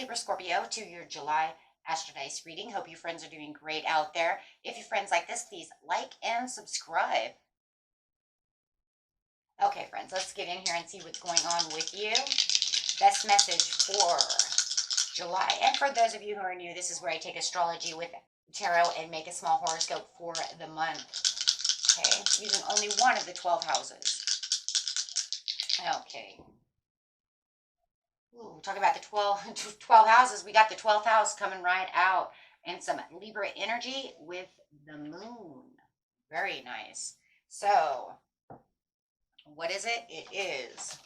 Libra Scorpio to your July Astro Dice reading. Hope you friends are doing great out there. If you friends like this, please like and subscribe. Okay, friends, let's get in here and see what's going on with you. Best message for July. And for those of you who are new, this is where I take astrology with tarot and make a small horoscope for the month. Okay, using only one of the 12 houses. Okay. Ooh, talk about the 12 houses. We got the 12th house coming right out. And some Libra energy with the moon. Very nice. So, what is it? It is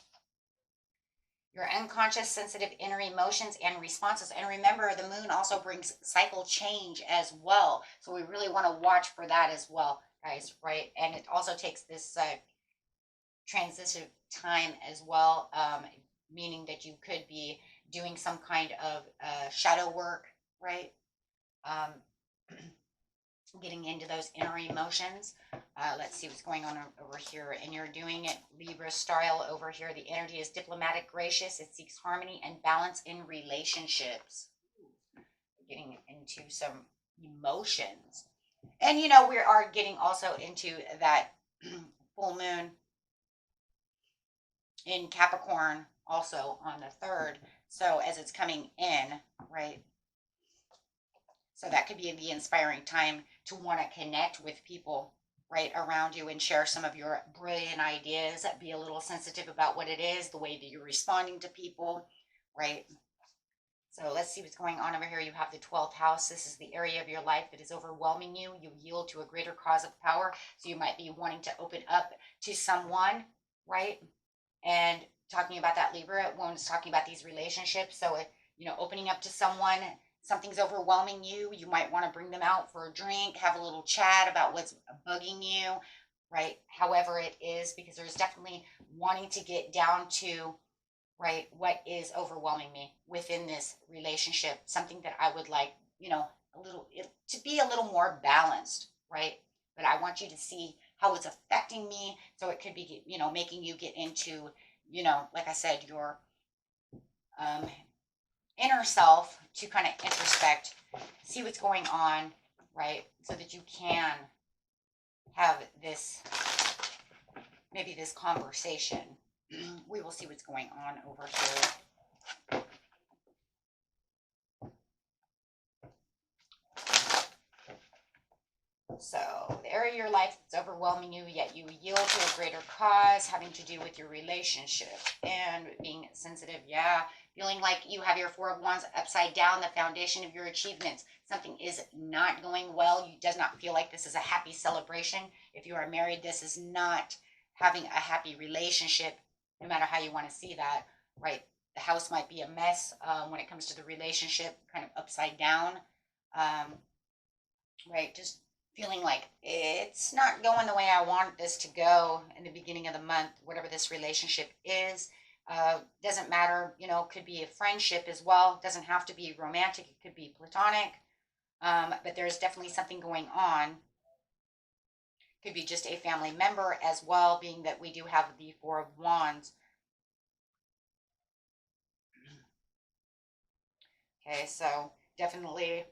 your unconscious, sensitive inner emotions and responses. And remember, the moon also brings cycle change as well. So we really want to watch for that as well, guys, right? And it also takes this transitive time as well, meaning that you could be doing some kind of shadow work, right? Getting into those inner emotions. Let's see what's going on over here. And you're doing it Libra style over here. The energy is diplomatic, gracious. It seeks harmony and balance in relationships. Getting into some emotions. And, you know, we are getting also into that full moon in Capricorn also on the 3rd. So as it's coming in, right? So that could be the inspiring time to want to connect with people right around you and share some of your brilliant ideas. Be a little sensitive about what it is, the way that you're responding to people, right? So let's see what's going on over here. You have the 12th house. This is the area of your life that is overwhelming you. You yield to a greater cause of power. So you might be wanting to open up to someone, right? And talking about that Libra, one's talking about these relationships. So, you know, opening up to someone, something's overwhelming you. You might want to bring them out for a drink, have a little chat about what's bugging you, right? However it is, because there's definitely wanting to get down to, right, what is overwhelming me within this relationship. Something that I would like, you know, to be a little more balanced, right? But I want you to see how it's affecting me. So it could be, you know, making you get into, you know, like I said, your inner self to kind of introspect, see what's going on, right? So that you can have this, maybe this conversation. We will see what's going on over here. So the area of your life that's overwhelming you, yet you yield to a greater cause, having to do with your relationship and being sensitive. Yeah, feeling like you have your 4 of Wands upside down, the foundation of your achievements. Something is not going well. You does not feel like this is a happy celebration. If you are married, this is not having a happy relationship, no matter how you want to see that, right? The house might be a mess when it comes to the relationship, kind of upside down, right? Just feeling like it's not going the way I want this to go in the beginning of the month, whatever this relationship is. Doesn't matter, you know, could be a friendship as well. Doesn't have to be romantic. It could be platonic. But there's definitely something going on. Could be just a family member as well, being that we do have the 4 of Wands. Okay, so definitely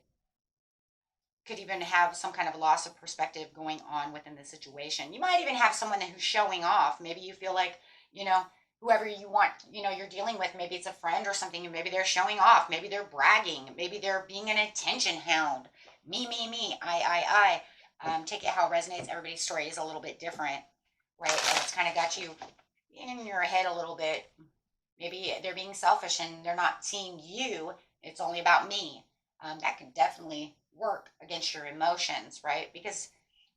could even have some kind of loss of perspective going on within the situation. You might even have someone who's showing off. Maybe you feel like, you know, whoever you want, you know, you're dealing with, maybe it's a friend or something, and maybe they're showing off. Maybe they're bragging. Maybe they're being an attention hound. Me, I. Take it how it resonates. Everybody's story is a little bit different, right? And it's kind of got you in your head a little bit. Maybe they're being selfish and they're not seeing you. It's only about me. That could definitely work against your emotions, right? Because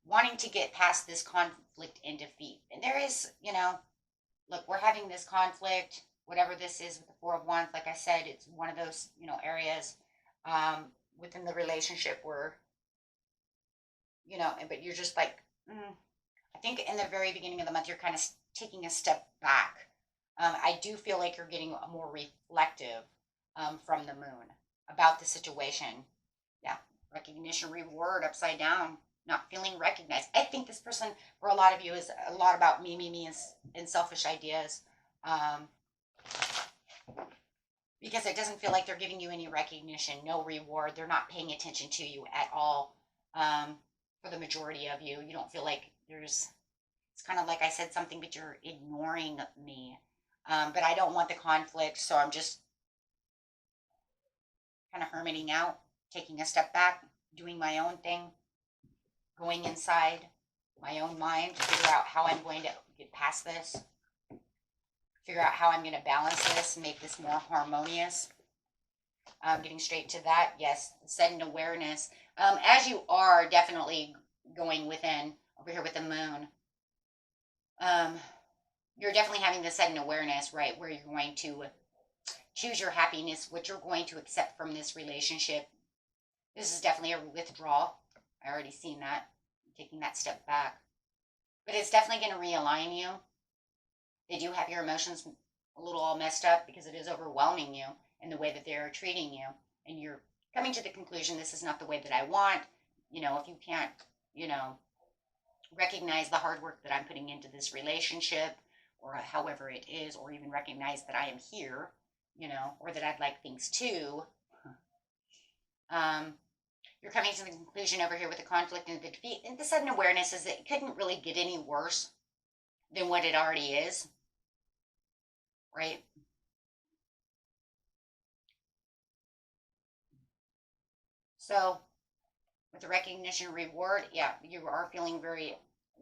wanting to get past this conflict and defeat. And there is, you know, look, we're having this conflict, whatever this is with the 4 of Wands. Like I said, it's one of those, you know, areas within the relationship where, you know, but you're just like, I think in the very beginning of the month, you're kind of taking a step back. I do feel like you're getting more reflective from the moon about the situation. Yeah, recognition, reward, upside down, not feeling recognized. I think this person, for a lot of you, is a lot about me, and selfish ideas. because it doesn't feel like they're giving you any recognition, no reward. They're not paying attention to you at all. For the majority of you, you don't feel like there's, it's kind of like I said something, but you're ignoring me. But I don't want the conflict, so I'm just kind of hermiting out, taking a step back, doing my own thing, going inside my own mind to figure out how I'm going to get past this, figure out how I'm going to balance this, make this more harmonious. Getting straight to that, yes, sudden awareness. As you are definitely going within, over here with the moon, you're definitely having the sudden awareness, right, where you're going to choose your happiness, what you're going to accept from this relationship. This is definitely a withdrawal. I already seen that, taking that step back. But it's definitely going to realign you. They do have your emotions a little all messed up because it is overwhelming you in the way that they're treating you. And you're coming to the conclusion, this is not the way that I want. You know, if you can't, you know, recognize the hard work that I'm putting into this relationship, or however it is, or even recognize that I am here, you know, or that I'd like things too. You're coming to the conclusion over here with the conflict and the defeat. And the sudden awareness is that it couldn't really get any worse than what it already is, right? So, with the recognition reward, yeah, you are feeling very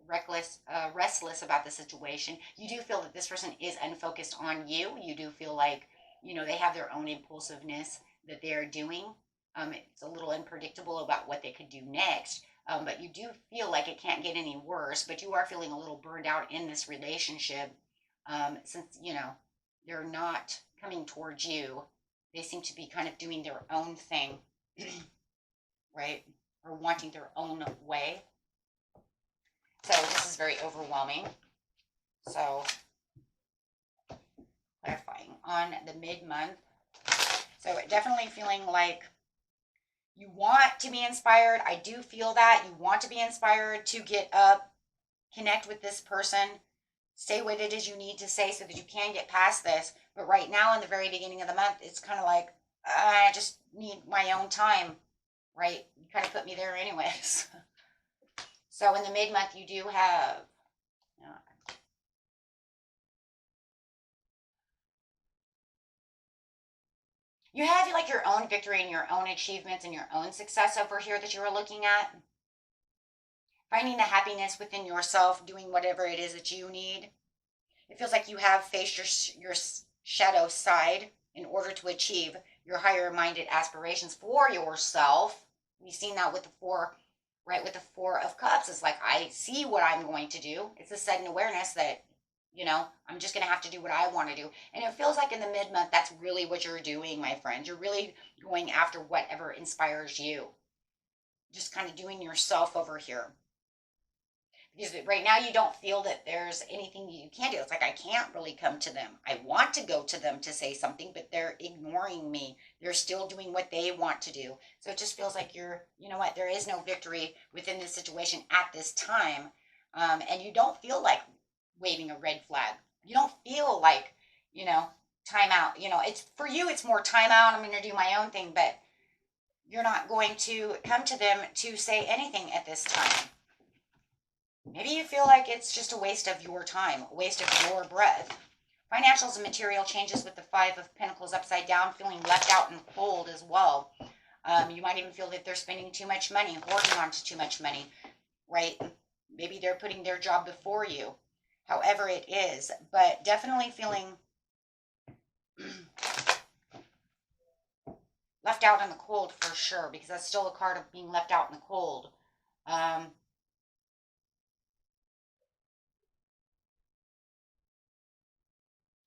restless about the situation. You do feel that this person is unfocused on you. You do feel like, you know, they have their own impulsiveness that they're doing. It's a little unpredictable about what they could do next. But you do feel like it can't get any worse, but you are feeling a little burned out in this relationship. Since, you know, they're not coming towards you. They seem to be kind of doing their own thing, right? Or wanting their own way. So this is very overwhelming. So clarifying on the mid-month. So definitely feeling like you want to be inspired. I do feel that. You want to be inspired to get up, connect with this person, say what it is you need to say so that you can get past this. But right now, in the very beginning of the month, it's kind of like, I just need my own time, right? You kind of put me there anyways. So in the mid-month, you do have, you have like your own victory and your own achievements and your own success over here that you're looking at. Finding the happiness within yourself, doing whatever it is that you need. It feels like you have faced your shadow side in order to achieve your higher minded aspirations for yourself. We've seen that with the four, right? With the Four of Cups. It's like, I see what I'm going to do. It's a sudden awareness that, you know, I'm just going to have to do what I want to do. And it feels like in the mid-month, that's really what you're doing, my friend. You're really going after whatever inspires you. Just kind of doing yourself over here. Because right now you don't feel that there's anything you can do. It's like, I can't really come to them. I want to go to them to say something, but they're ignoring me. They're still doing what they want to do. So it just feels like you're, you know what, there is no victory within this situation at this time. And you don't feel like waving a red flag. You don't feel like, you know, time out. You know, it's for you, it's more time out. I'm going to do my own thing, but you're not going to come to them to say anything at this time. Maybe you feel like it's just a waste of your time, a waste of your breath. Financials and material changes with the Five of Pentacles upside down, feeling left out and cold as well. You might even feel that they're spending too much money, hoarding on to too much money, right? Maybe they're putting their job before you, however it is. But definitely feeling left out in the cold for sure, because that's still a card of being left out in the cold.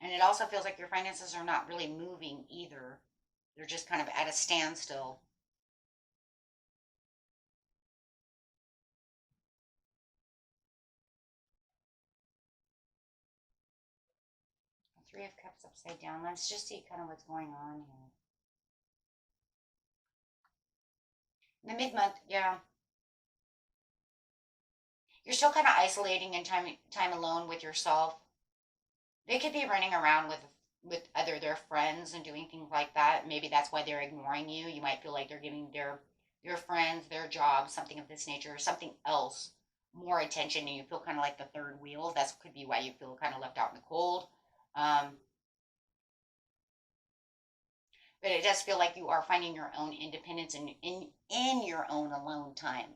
And it also feels like your finances are not really moving either. They're just kind of at a standstill. Three of Cups upside down. Let's just see kind of what's going on here. In the mid-month, yeah. You're still kind of isolating and time alone with yourself. They could be running around with with other their friends and doing things like that. Maybe that's why they're ignoring you. You might feel like they're giving their friends, their jobs, something of this nature, or something else more attention, and you feel kind of like the third wheel. That could be why you feel kind of left out in the cold. Um, but it does feel like you are finding your own independence in your own alone time.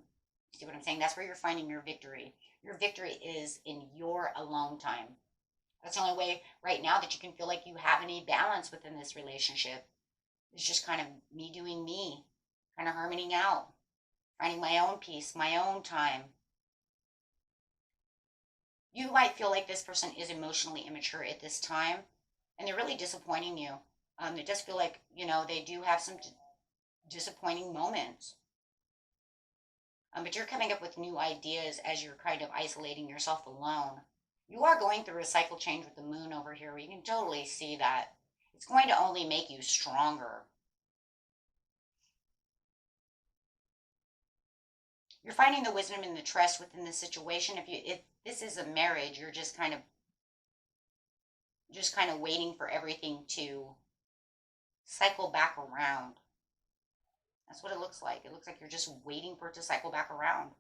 See what I'm saying? That's where you're finding your victory. Your victory is in your alone time. That's the only way right now that you can feel like you have any balance within this relationship. It's just kind of me doing me, kind of harmoning out, finding my own peace, my own time. You might feel like this person is emotionally immature at this time, and they're really disappointing you. It does feel like, they do have some disappointing moments. But you're coming up with new ideas as you're kind of isolating yourself alone. You are going through a cycle change with the moon over here. You can totally see that. It's going to only make you stronger. You're finding the wisdom and the trust within the situation. If this is a marriage, you're just kind of waiting for everything to cycle back around. That's what it looks like. It looks like you're just waiting for it to cycle back around.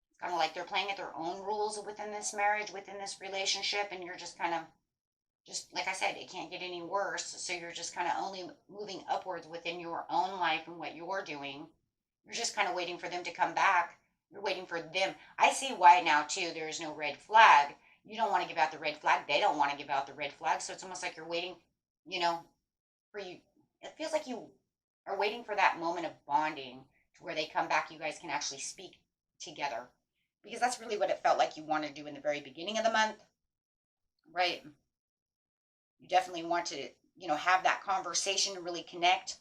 It's kind of like they're playing at their own rules within this marriage, within this relationship, and you're just kind of, just like I said, it can't get any worse. So you're just kind of only moving upwards within your own life and what you're doing. You're just kind of waiting for them to come back. You're waiting for them. I see why now, too. There is no red flag. You don't want to give out the red flag. They don't want to give out the red flag. So it's almost like you're waiting, for you. It feels like you are waiting for that moment of bonding to where they come back. You guys can actually speak together. Because that's really what it felt like you wanted to do in the very beginning of the month. Right? You definitely want to, have that conversation and really connect.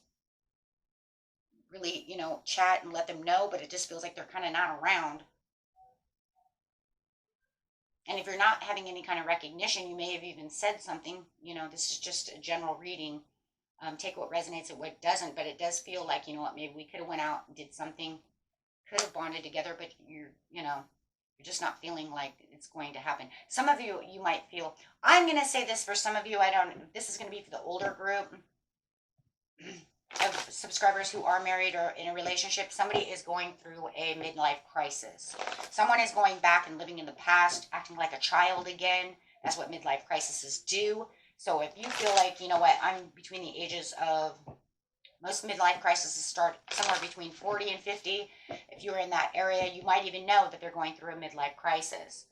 Really, chat and let them know. But it just feels like they're kind of not around. And if you're not having any kind of recognition, you may have even said something. This is just a general reading. Take what resonates and what doesn't, but it does feel like, maybe we could have went out and did something, could have bonded together, but you're just not feeling like it's going to happen. Some of you might feel, I'm going to say this for some of you, this is going to be for the older group of subscribers who are married or in a relationship. Somebody is going through a midlife crisis. Someone is going back and living in the past, acting like a child again. That's what midlife crises do. So if you feel like, I'm between the ages of, most midlife crises start somewhere between 40 and 50. If you're in that area, you might even know that they're going through a midlife crisis.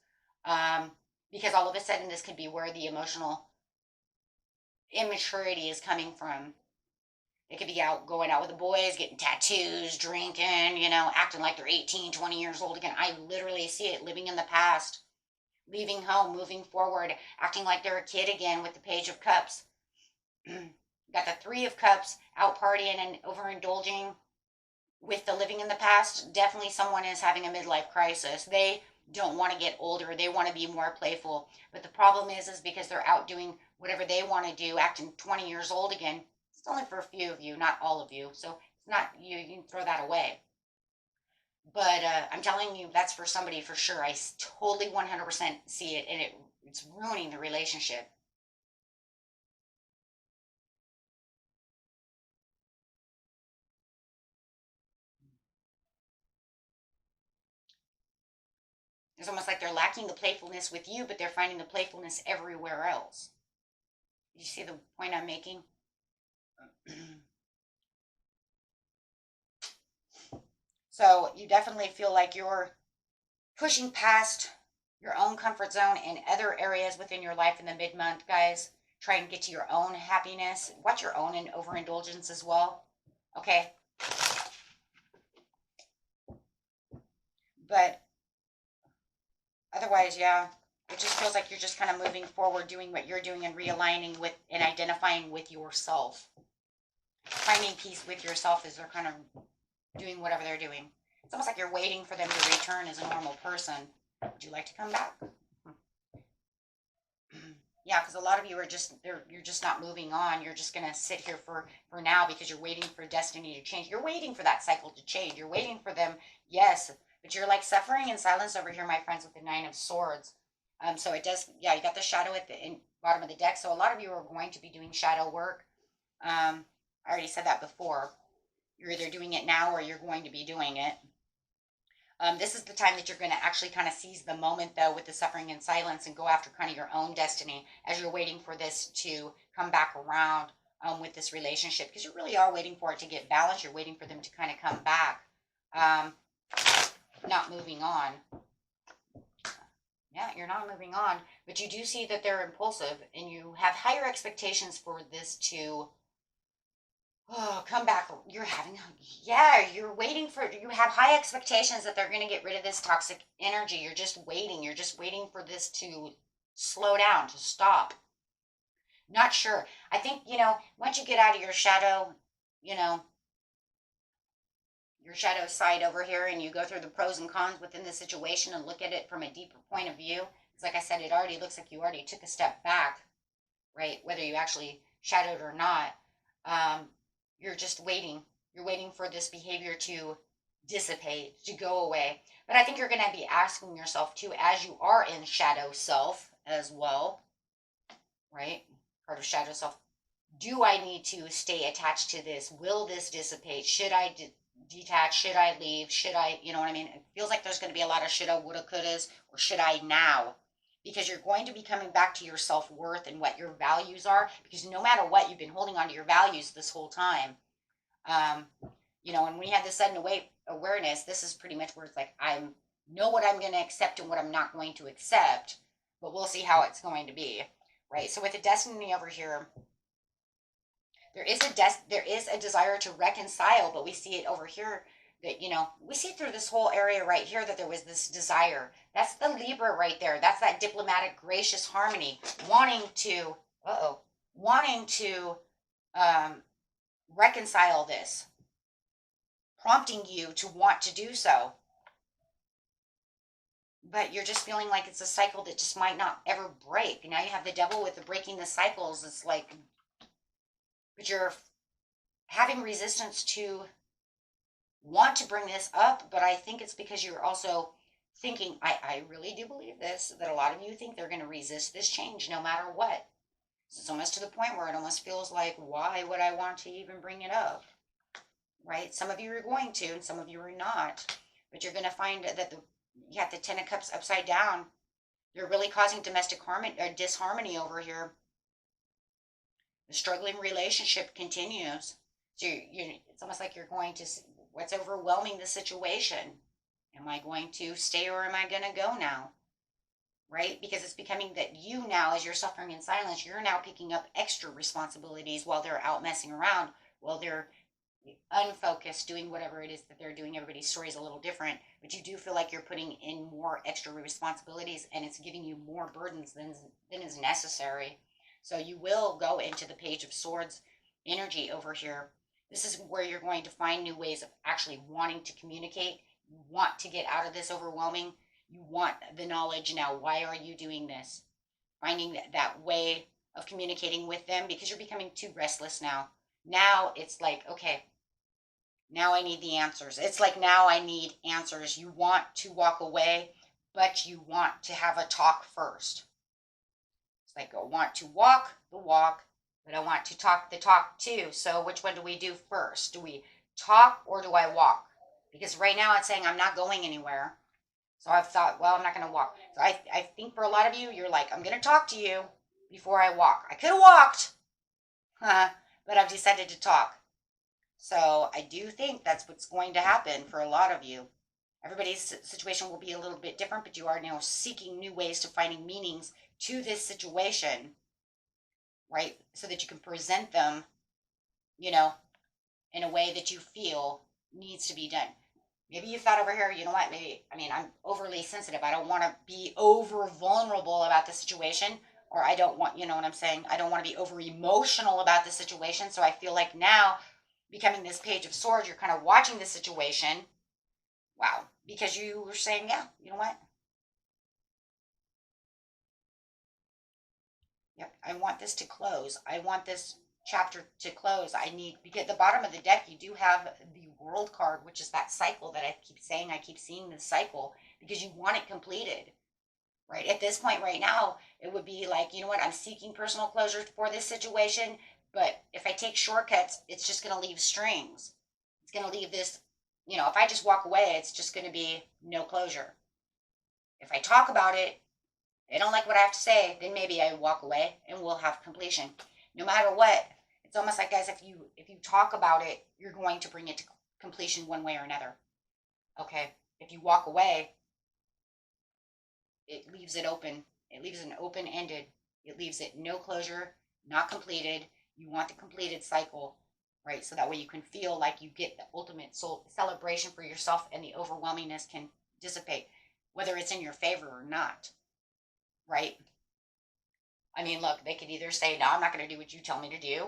Because all of a sudden this could be where the emotional immaturity is coming from. They could be going out with the boys, getting tattoos, drinking, acting like they're 18, 20 years old again. I literally see it, living in the past. Leaving home, moving forward, acting like they're a kid again with the Page of Cups. Got the Three of Cups, out partying and overindulging with the living in the past. Definitely someone is having a midlife crisis. They don't want to get older. They want to be more playful. But the problem is because they're out doing whatever they want to do, acting 20 years old again. It's only for a few of you, not all of you. So it's not you. You can throw that away. But I'm telling you, that's for somebody for sure. I totally 100% see it, and it's ruining the relationship. It's almost like they're lacking the playfulness with you, but they're finding the playfulness everywhere else. You see the point I'm making? So you definitely feel like you're pushing past your own comfort zone in other areas within your life in the mid-month, guys. Try and get to your own happiness. Watch your own overindulgence as well. Okay? But otherwise, yeah, it just feels like you're just kind of moving forward, doing what you're doing and realigning with and identifying with yourself. Finding peace with yourself as they're kind of doing whatever they're doing. It's almost like you're waiting for them to return as a normal person. Would you like to come back? Yeah, because a lot of you are you're just not moving on. You're just gonna sit here for now because you're waiting for destiny to change. You're waiting for that cycle to change. You're waiting for them, yes, but you're like suffering in silence over here, my friends, with the Nine of Swords. So it does, yeah, you got the shadow at the bottom of the deck. So a lot of you are going to be doing shadow work. I already said that before. You're either doing it now or you're going to be doing it. This is the time that you're going to actually kind of seize the moment, though, with the suffering and silence and go after kind of your own destiny as you're waiting for this to come back around with this relationship, because you really are waiting for it to get balanced. You're waiting for them to kind of come back, um, not moving on. Yeah, you're not moving on, but you do see that they're impulsive and you have higher expectations for this to come back. You're having, yeah, you're waiting for, you have high expectations that they're going to get rid of this toxic energy. You're just waiting. You're just waiting for this to slow down, to stop. Not sure. I think, once you get out of your shadow, you know, your shadow side over here and you go through the pros and cons within the situation and look at it from a deeper point of view. Because, like I said, it already looks like you already took a step back, right? Whether you actually shadowed or not. You're just waiting. You're waiting for this behavior to dissipate, to go away. But I think you're going to be asking yourself too, as you are in shadow self as well, right? Part of shadow self. Do I need to stay attached to this? Will this dissipate? Should I detach? Should I leave? Should I, you know what I mean? It feels like there's going to be a lot of shoulda, woulda, couldas, or should I now? Because you're going to be coming back to your self-worth and what your values are, because no matter what, you've been holding on to your values this whole time. um, and when you have this sudden awareness, this is pretty much where it's like, I know what I'm going to accept and what I'm not going to accept, but we'll see how it's going to be, right? So with the destiny over here, there is a desire to reconcile, but we see it over here that, we see through this whole area right here that there was this desire. That's the Libra right there. That's that diplomatic, gracious harmony, wanting to um, reconcile this, prompting you to want to do so. But you're just feeling like it's a cycle that just might not ever break. Now you have the devil with the breaking the cycles. It's like, but you're having resistance to want to bring this up, but I think it's because you're also thinking, I really do believe this, that a lot of you think they're going to resist this change no matter what. It's almost to the point where it almost feels like, why would I want to even bring it up? Right? Some of you are going to, and some of you are not. But you're going to find that you have the Ten of Cups upside down. They're really causing domestic disharmony over here. The struggling relationship continues. So it's almost like you're going to, what's overwhelming the situation? Am I going to stay or am I going to go now? Right? Because it's becoming that you now, as you're suffering in silence, you're now picking up extra responsibilities while they're out messing around, while they're unfocused, doing whatever it is that they're doing. Everybody's story is a little different, but you do feel like you're putting in more extra responsibilities and it's giving you more burdens than is necessary. So you will go into the Page of Swords energy over here. This is where you're going to find new ways of actually wanting to communicate. You want to get out of this overwhelming. You want the knowledge now. Why are you doing this? Finding that way of communicating with them, because you're becoming too restless now. Now it's like, okay, now I need the answers. It's like, now I need answers. You want to walk away, but you want to have a talk first. It's like, I want to walk the walk, but I want to talk the talk too. So which one do we do first? Do we talk or do I walk? Because right now it's saying I'm not going anywhere. So I've thought, well, I'm not going to walk. So I think for a lot of you, you're like, I'm going to talk to you before I walk. I could have walked, but I've decided to talk. So I do think that's what's going to happen for a lot of you. Everybody's situation will be a little bit different, but you are now seeking new ways to finding meanings to this situation, right? So that you can present them, in a way that you feel needs to be done. Maybe you thought over here, you know what, I'm overly sensitive. I don't want to be over vulnerable about the situation, or I don't want, you know what I'm saying? I don't want to be over emotional about the situation. So I feel like now, becoming this Page of Swords, you're kind of watching the situation. Wow. Because you were saying, yeah, you know what? Yep, I want this to close. I want this chapter to close. Because at the bottom of the deck, you do have the World card, which is that cycle that I keep saying. I keep seeing this cycle because you want it completed. right? At this point right now, it would be like, you know what, I'm seeking personal closure for this situation, but if I take shortcuts, it's just going to leave strings. It's going to leave this, if I just walk away, it's just going to be no closure. If I talk about it, they don't like what I have to say, then maybe I walk away and we'll have completion. No matter what, it's almost like, guys, if you talk about it, you're going to bring it to completion one way or another. Okay? If you walk away, it leaves it open. It leaves it open-ended. It leaves it no closure, not completed. You want the completed cycle, right? So that way you can feel like you get the ultimate soul celebration for yourself, and the overwhelmingness can dissipate, whether it's in your favor or not, right? I mean, look, they could either say, no, I'm not going to do what you tell me to do.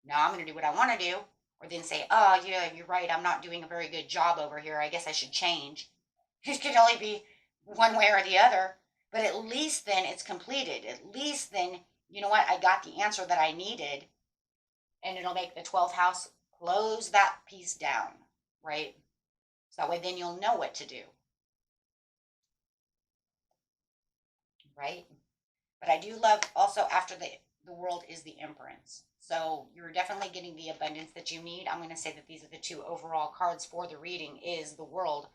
No, I'm going to do what I want to do. Or then say, oh, yeah, you're right. I'm not doing a very good job over here. I guess I should change. It could only be one way or the other. But at least then it's completed. At least then, you know what? I got the answer that I needed. And it'll make the 12th house close that piece down, right? So that way then you'll know what to do, right? But I do love also after the world is the Empress. So you're definitely getting the abundance that you need. I'm going to say that these are the two overall cards for the reading is the world,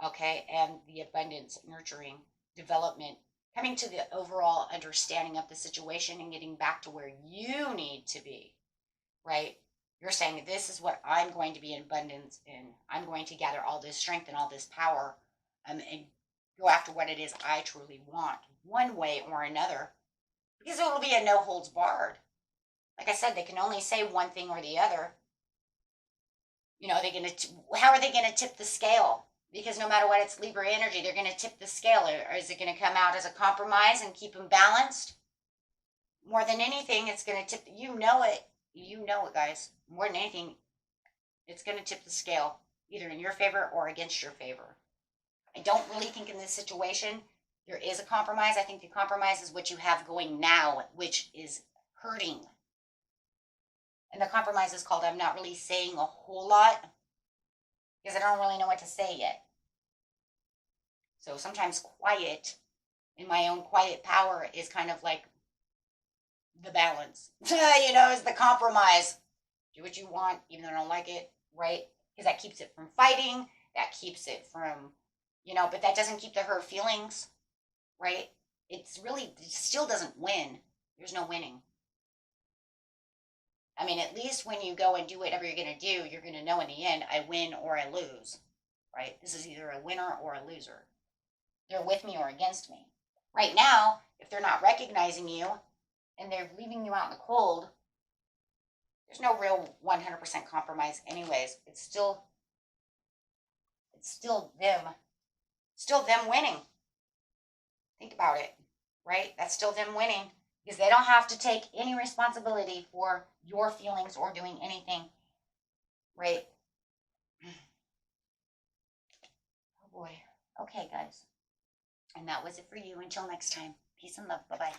okay, and the abundance, nurturing, development, coming to the overall understanding of the situation and getting back to where you need to be, right? You're saying this is what I'm going to be in abundance in. I'm going to gather all this strength and all this power and go after what it is I truly want, one way or another, because it will be a no holds barred. Like I said, they can only say one thing or the other. How are they gonna tip the scale? Because no matter what, it's Libra energy. They're gonna tip the scale, or is it gonna come out as a compromise and keep them balanced? More than anything, it's gonna tip. You know it. You know it, guys. More than anything, it's gonna tip the scale, either in your favor or against your favor. I don't really think in this situation there is a compromise. I think the compromise is what you have going now, which is hurting. And the compromise is called I'm not really saying a whole lot because I don't really know what to say yet. So sometimes quiet, in my own quiet power, is kind of like the balance. Is the compromise. Do what you want, even though I don't like it, right? Because that keeps it from fighting. That keeps it from, but that doesn't keep the hurt feelings, right? It still doesn't win. There's no winning. I mean, at least when you go and do whatever you're going to do, you're going to know in the end, I win or I lose, right? This is either a winner or a loser. They're with me or against me. Right now, if they're not recognizing you and they're leaving you out in the cold, there's no real 100% compromise anyways. It's still them winning. Think about it, right? That's still them winning. Because they don't have to take any responsibility for your feelings or doing anything, right? Oh boy. Okay, guys. And that was it for you. Until next time. Peace and love. Bye-bye.